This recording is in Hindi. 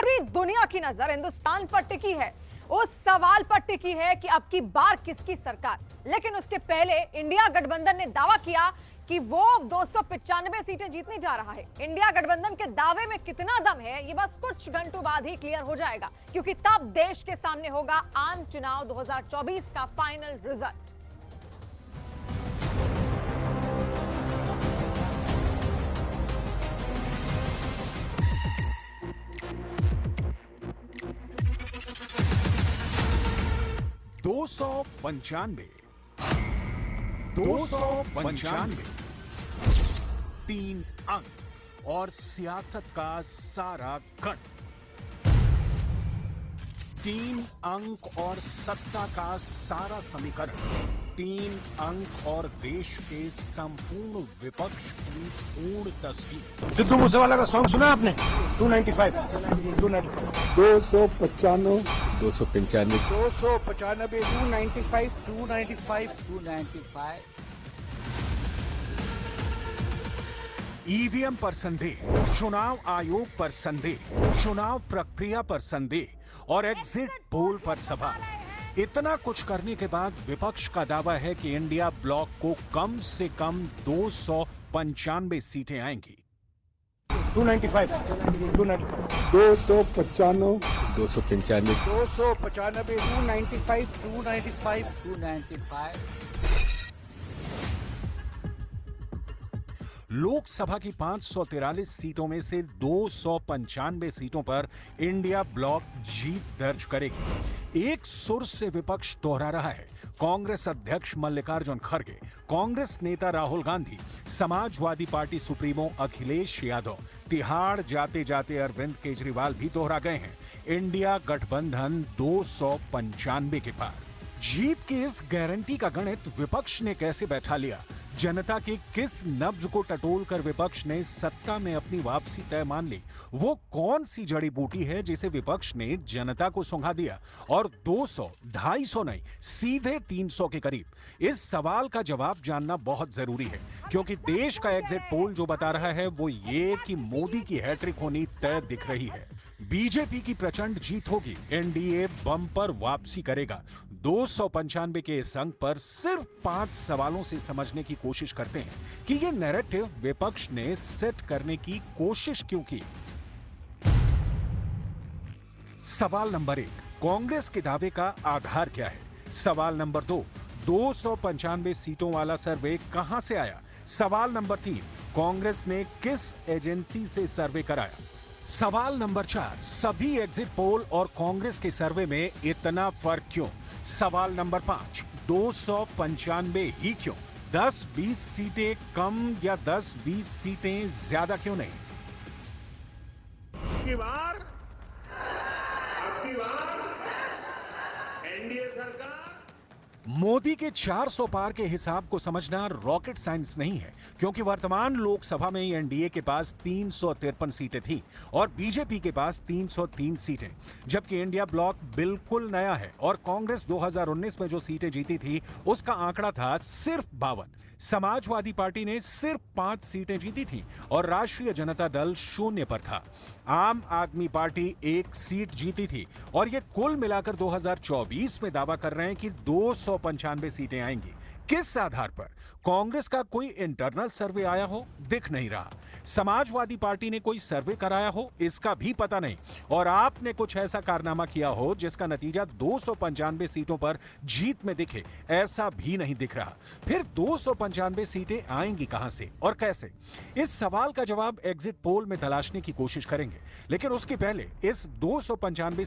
पूरी दुनिया की नजर हिंदुस्तान पर टिकी है, उस सवाल पर टिकी है कि अब की बार किसकी सरकार। लेकिन उसके पहले इंडिया गठबंधन ने दावा किया कि वो 295 सीटें जीतने जा रहा है। इंडिया गठबंधन के दावे में कितना दम है, ये बस कुछ घंटों बाद ही क्लियर हो जाएगा, क्योंकि तब देश के सामने होगा आम चुनाव 2024 का फाइनल रिजल्ट। दो सौ पंचानवे 3 अंक और सियासत का सारा गण। 3 अंक और सत्ता का सारा समीकरण। 3 अंक और देश के संपूर्ण विपक्ष की पूर्ण तस्वीर। सिद्धू मूसेवाला का सॉन्ग सुना आपने? 295 295 295 ईवीएम पर संदेह, चुनाव आयोग पर संदेह, चुनाव प्रक्रिया पर संदेह और एग्जिट पोल पर सवाल। इतना कुछ करने के बाद विपक्ष का दावा है कि इंडिया ब्लॉक को कम से कम 295 सीटें आएंगी। 295 295 लोकसभा की 543 सीटों में से 295 सीटों पर इंडिया ब्लॉक जीत दर्ज करेगी। एक सुर से विपक्ष दोहरा रहा है। कांग्रेस अध्यक्ष मल्लिकार्जुन खड़गे, कांग्रेस नेता राहुल गांधी, समाजवादी पार्टी सुप्रीमो अखिलेश यादव, तिहाड़ जाते जाते अरविंद केजरीवाल भी दोहरा गए हैं। इंडिया गठबंधन 295 के पार। जीत की इस गारंटी का गणित विपक्ष ने कैसे बैठा लिया? जनता के किस नब्ज को टटोल कर विपक्ष ने सत्ता में अपनी वापसी तय मान ली? वो कौन सी जड़ी बूटी है जिसे विपक्ष ने जनता को सुंघा दिया और 200, 250 नहीं, सीधे 300 के करीब? इस सवाल का जवाब जानना बहुत जरूरी है, क्योंकि देश का एग्जिट पोल जो बता रहा है वो ये कि मोदी की हैट्रिक होनी तय दिख रही है। बीजेपी की प्रचंड जीत होगी, एनडीए बम्पर वापसी करेगा। 295 के इस अंक पर सिर्फ 5 सवालों से समझने की कोशिश करते हैं कि ये नैरेटिव विपक्ष ने सेट करने की कोशिश क्यों की। सवाल नंबर 1, कांग्रेस के दावे का आधार क्या है? सवाल नंबर 2, 295 सीटों वाला सर्वे कहां से आया? सवाल नंबर 3, कांग्रेस ने किस एजेंसी से सर्वे कराया? सवाल नंबर 4, सभी एग्जिट पोल और कांग्रेस के सर्वे में इतना फर्क क्यों? सवाल नंबर 5, 295 ही क्यों? 10-20 सीटें कम या 10-20 सीटें ज्यादा क्यों नहीं? अब की बार एनडीए सरकार। मोदी के 400 पार के हिसाब को समझना रॉकेट साइंस नहीं है, क्योंकि वर्तमान लोकसभा में एनडीए के पास 353 सीटें थीं और बीजेपी के पास 303 सीटें, जबकि इंडिया ब्लॉक बिल्कुल नया है और कांग्रेस 2019 में जो सीटें जीती थी उसका आंकड़ा था सिर्फ 52। समाजवादी पार्टी ने सिर्फ 5 सीटें जीती थी और राष्ट्रीय जनता दल 0 पर था। आम आदमी पार्टी 1 सीट जीती थी और ये कुल मिलाकर 2024 में दावा कर रहे हैं कि 295 सीटें आएंगी। किस आधार पर? कांग्रेस का कोई इंटरनल सर्वे आया हो? दिख नहीं रहा। समाजवादी पार्टी ने कोई सर्वे कराया हो? इसका भी पता नहीं। और आपने कुछ ऐसा कारनामा किया हो जिसका नतीजा 295 सीटों पर जीत में दिखे, ऐसा भी नहीं दिख रहा। फिर 295 सीटें आएंगी कहां से और कैसे? इस सवाल का जवाब एग्जिट पोल में तलाशने की कोशिश करेंगे, लेकिन उसके पहले इस 295